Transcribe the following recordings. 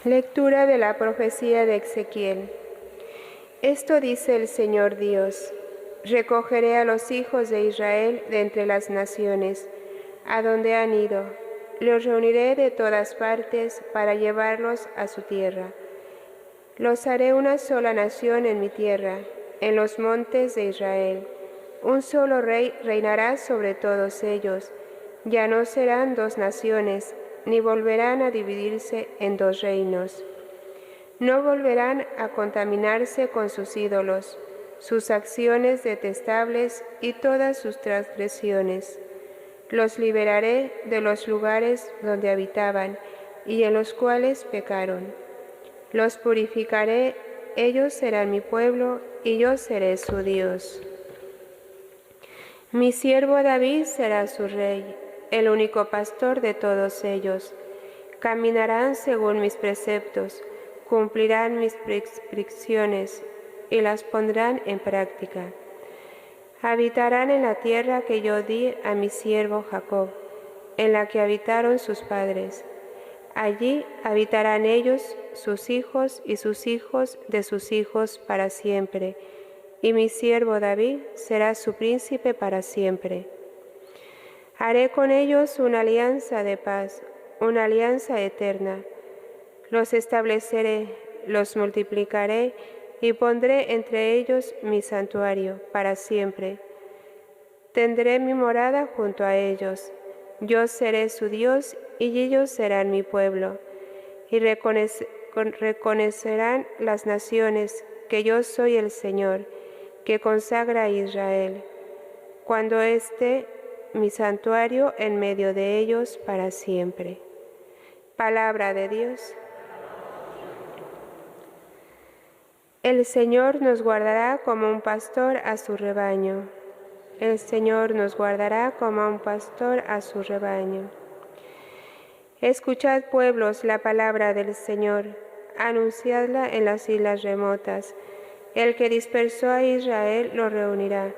Lectura de la profecía de Ezequiel. Esto dice el Señor Dios: recogeré a los hijos de Israel de entre las naciones, a donde han ido. Los reuniré de todas partes para llevarlos a su tierra. Los haré una sola nación en mi tierra, en los montes de Israel. Un solo rey reinará sobre todos ellos. Ya no serán dos naciones, ni volverán a dividirse en dos reinos. No volverán a contaminarse con sus ídolos, sus acciones detestables y todas sus transgresiones. Los liberaré de los lugares donde habitaban y en los cuales pecaron. Los purificaré, ellos serán mi pueblo y yo seré su Dios. Mi siervo David será su rey, el único pastor de todos ellos. Caminarán según mis preceptos, cumplirán mis prescripciones y las pondrán en práctica. Habitarán en la tierra que yo di a mi siervo Jacob, en la que habitaron sus padres. Allí habitarán ellos, sus hijos y sus hijos de sus hijos para siempre, y mi siervo David será su príncipe para siempre. Haré con ellos una alianza de paz, una alianza eterna. Los estableceré, los multiplicaré y pondré entre ellos mi santuario para siempre. Tendré mi morada junto a ellos. Yo seré su Dios y ellos serán mi pueblo. Y reconocerán las naciones que yo soy el Señor, que consagra a Israel, cuando esté mi santuario en medio de ellos para siempre. Palabra de Dios. El Señor nos guardará como un pastor a su rebaño. El Señor nos guardará como un pastor a su rebaño. Escuchad, pueblos, la palabra del Señor, anunciadla en las islas remotas. El que dispersó a Israel lo reunirá,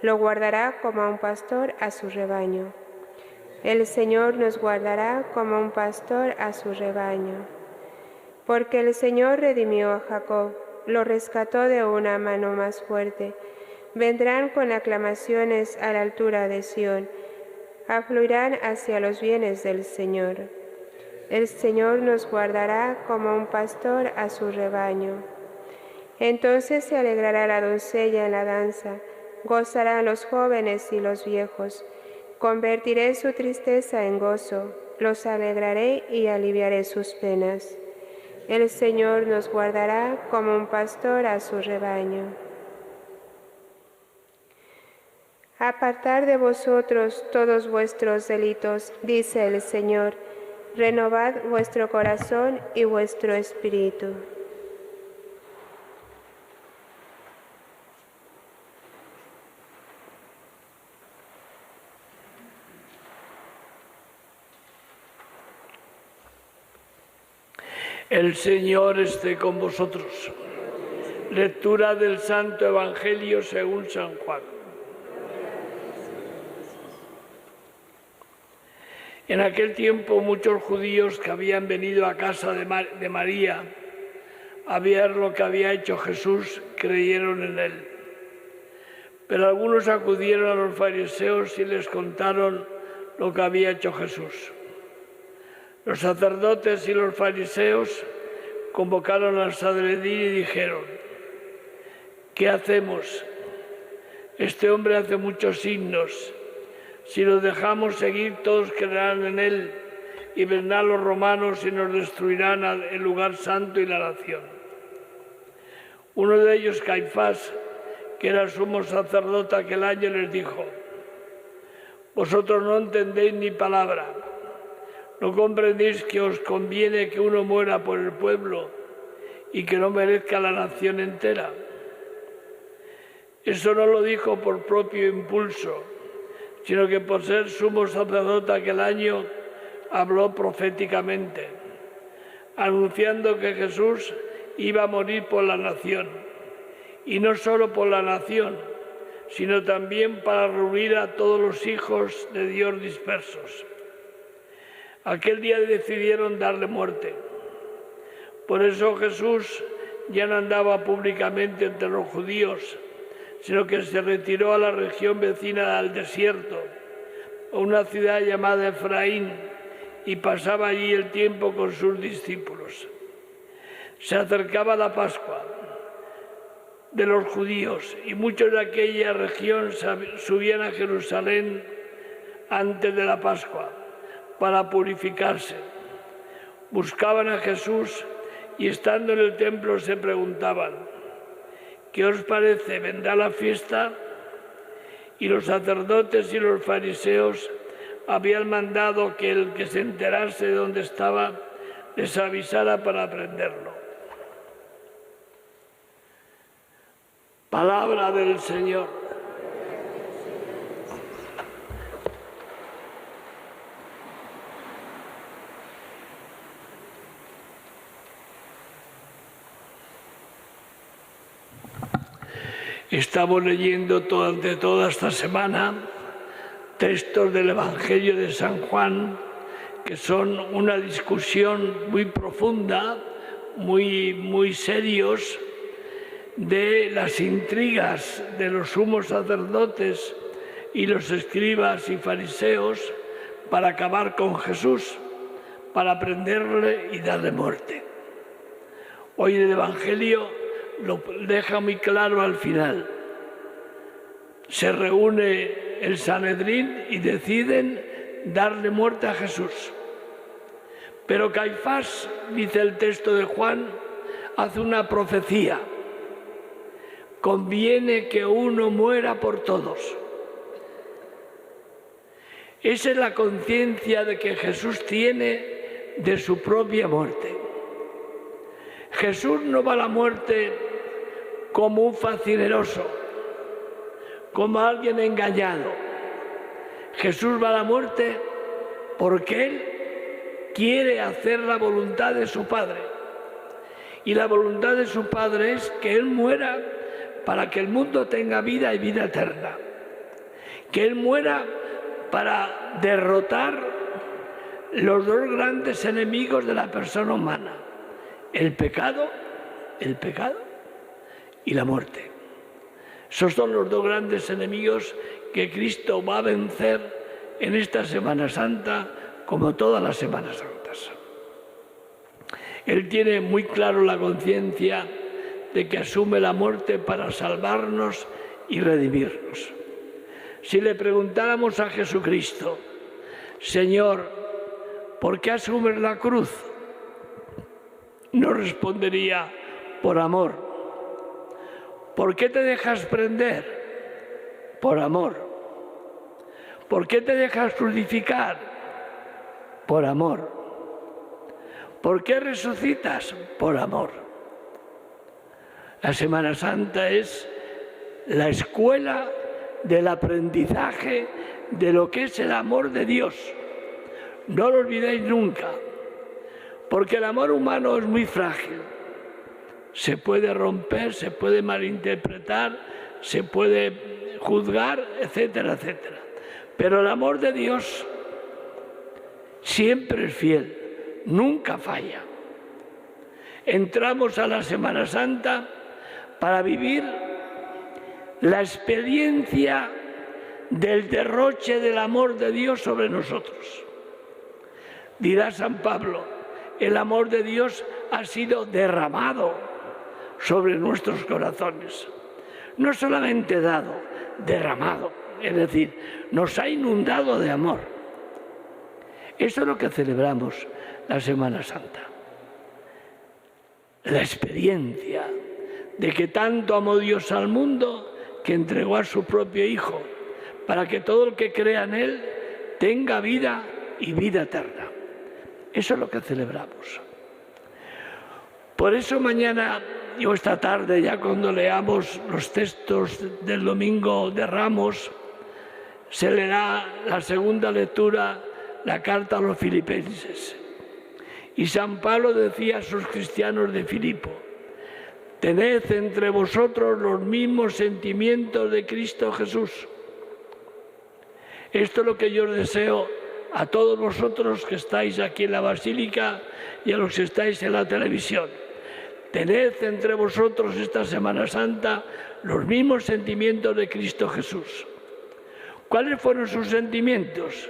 lo guardará como a un pastor a su rebaño. El Señor nos guardará como un pastor a su rebaño. Porque el Señor redimió a Jacob, lo rescató de una mano más fuerte. Vendrán con aclamaciones a la altura de Sión, afluirán hacia los bienes del Señor. El Señor nos guardará como un pastor a su rebaño. Entonces se alegrará la doncella en la danza, gozarán los jóvenes y los viejos. Convertiré su tristeza en gozo, los alegraré y aliviaré sus penas. El Señor nos guardará como un pastor a su rebaño. Apartad de vosotros todos vuestros delitos, dice el Señor, renovad vuestro corazón y vuestro espíritu. El Señor esté con vosotros. Lectura del Santo Evangelio según San Juan. En aquel tiempo muchos judíos que habían venido a casa de María a ver lo que había hecho Jesús creyeron en él. Pero algunos acudieron a los fariseos y les contaron lo que había hecho Jesús. Los sacerdotes y los fariseos convocaron al Sanedrín y dijeron: ¿qué hacemos? Este hombre hace muchos signos. Si lo dejamos seguir, todos creerán en él, y vendrán los romanos y nos destruirán el lugar santo y la nación. Uno de ellos, Caifás, que era sumo sacerdote aquel año, les dijo: vosotros no entendéis ni palabra. ¿No comprendéis que os conviene que uno muera por el pueblo y que no merezca la nación entera? Eso no lo dijo por propio impulso, sino que por ser sumo sacerdote aquel año habló proféticamente, anunciando que Jesús iba a morir por la nación, y no solo por la nación, sino también para reunir a todos los hijos de Dios dispersos. Aquel día decidieron darle muerte. Por eso Jesús ya no andaba públicamente entre los judíos, sino que se retiró a la región vecina al desierto, a una ciudad llamada Efraín, y pasaba allí el tiempo con sus discípulos. Se acercaba la Pascua de los judíos y muchos de aquella región subían a Jerusalén antes de la Pascua para purificarse. Buscaban a Jesús y estando en el templo se preguntaban: ¿qué os parece? ¿Vendrá la fiesta? Y los sacerdotes y los fariseos habían mandado que el que se enterase de dónde estaba les avisara para prenderlo. Palabra del Señor. Estamos leyendo durante toda esta semana textos del Evangelio de San Juan, que son una discusión muy profunda, muy serios, de las intrigas de los sumos sacerdotes y los escribas y fariseos para acabar con Jesús, para prenderle y darle muerte. Hoy el Evangelio lo deja muy claro al final. Se reúne el Sanedrín y deciden darle muerte a Jesús. Pero Caifás, dice el texto de Juan, hace una profecía. Conviene que uno muera por todos. Esa es la conciencia de que Jesús tiene de su propia muerte. Jesús no va a la muerte como un facineroso, como alguien engañado. Jesús va a la muerte porque Él quiere hacer la voluntad de su Padre. Y la voluntad de su Padre es que Él muera para que el mundo tenga vida y vida eterna. Que Él muera para derrotar los dos grandes enemigos de la persona humana: el pecado y la muerte. Esos son los dos grandes enemigos que Cristo va a vencer en esta Semana Santa, como todas las Semanas Santas. Él tiene muy claro la conciencia de que asume la muerte para salvarnos y redimirnos. Si le preguntáramos a Jesucristo: Señor, ¿por qué asumes la cruz?, nos respondería: por amor. ¿Por qué te dejas prender? Por amor. ¿Por qué te dejas crucificar? Por amor. ¿Por qué resucitas? Por amor. La Semana Santa es la escuela del aprendizaje de lo que es el amor de Dios. No lo olvidéis nunca, porque el amor humano es muy frágil. Se puede romper, se puede malinterpretar, se puede juzgar, etcétera, etcétera. Pero el amor de Dios siempre es fiel, nunca falla. Entramos a la Semana Santa para vivir la experiencia del derroche del amor de Dios sobre nosotros. Dirá San Pablo: el amor de Dios ha sido derramado sobre nuestros corazones. No solamente dado, derramado, es decir, nos ha inundado de amor. Eso es lo que celebramos la Semana Santa. La experiencia de que tanto amó Dios al mundo que entregó a su propio Hijo, para que todo el que crea en Él tenga vida y vida eterna. Eso es lo que celebramos. Por eso mañana o esta tarde, ya cuando leamos los textos del Domingo de Ramos, se leerá la segunda lectura, la carta a los filipenses. Y San Pablo decía a sus cristianos de Filipo: tened entre vosotros los mismos sentimientos de Cristo Jesús. Esto es lo que yo deseo a todos vosotros que estáis aquí en la Basílica y a los que estáis en la televisión. Tened entre vosotros esta Semana Santa los mismos sentimientos de Cristo Jesús. ¿Cuáles fueron sus sentimientos?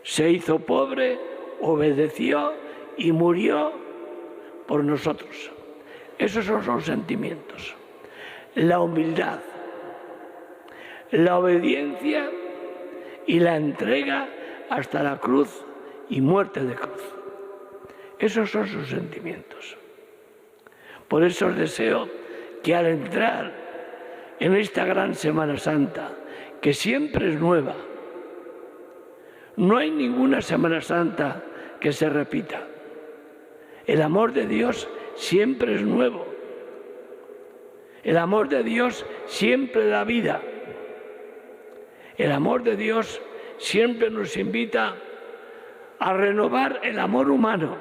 Se hizo pobre, obedeció y murió por nosotros. Esos son sus sentimientos. La humildad, la obediencia y la entrega hasta la cruz y muerte de cruz. Esos son sus sentimientos. Por eso os deseo que al entrar en esta gran Semana Santa, que siempre es nueva, no hay ninguna Semana Santa que se repita. El amor de Dios siempre es nuevo. El amor de Dios siempre da vida. El amor de Dios siempre nos invita a renovar el amor humano,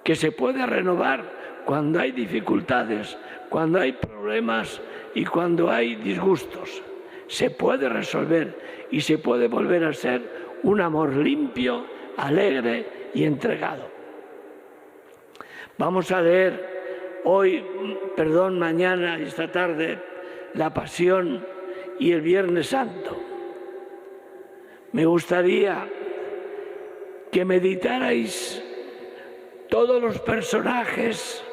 que se puede renovar cuando hay dificultades, cuando hay problemas y cuando hay disgustos. Se puede resolver y se puede volver a ser un amor limpio, alegre y entregado. Vamos a leer mañana y esta tarde, la Pasión y el Viernes Santo. Me gustaría que meditarais todos los personajes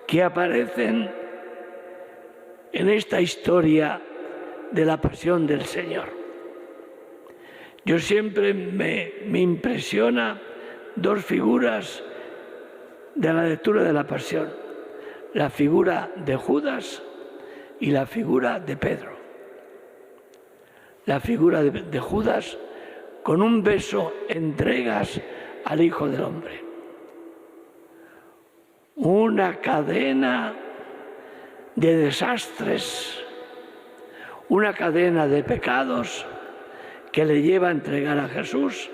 que aparecen en esta historia de la Pasión del Señor. Yo siempre me impresiona dos figuras de la lectura de la Pasión: la figura de Judas y la figura de Pedro. La figura de Judas con un beso entregas al Hijo del Hombre. Una cadena de desastres, una cadena de pecados que le lleva a entregar a Jesús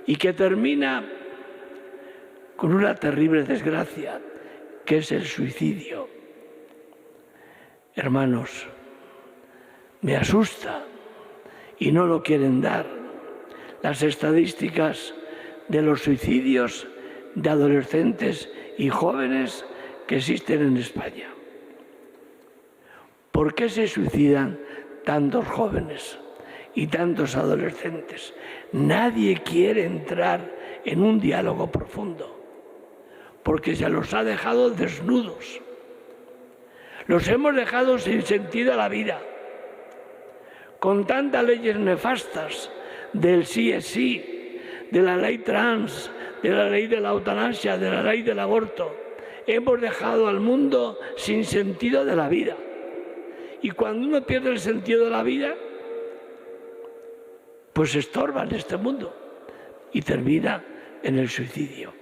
y que termina con una terrible desgracia, que es el suicidio. Hermanos, me asusta y no lo quieren dar las estadísticas de los suicidios de adolescentes y jóvenes que existen en España. ¿Por qué se suicidan tantos jóvenes y tantos adolescentes? Nadie quiere entrar en un diálogo profundo, porque se los ha dejado desnudos. Los hemos dejado sin sentido a la vida, con tantas leyes nefastas del sí es sí, de la ley trans, de la ley de la eutanasia, de la ley del aborto. Hemos dejado al mundo sin sentido de la vida. Y cuando uno pierde el sentido de la vida, pues estorba en este mundo y termina en el suicidio.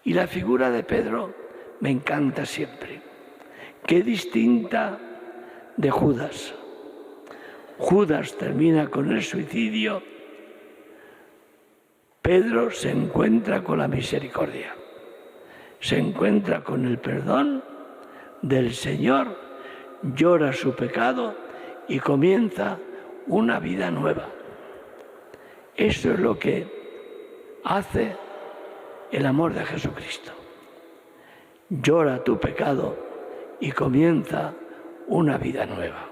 Y la figura de Pedro me encanta siempre. Qué distinta de Judas. Judas termina con el suicidio. Pedro se encuentra con la misericordia. Se encuentra con el perdón del Señor, llora su pecado y comienza una vida nueva. Eso es lo que hace el amor de Jesucristo. Llora tu pecado y comienza una vida nueva.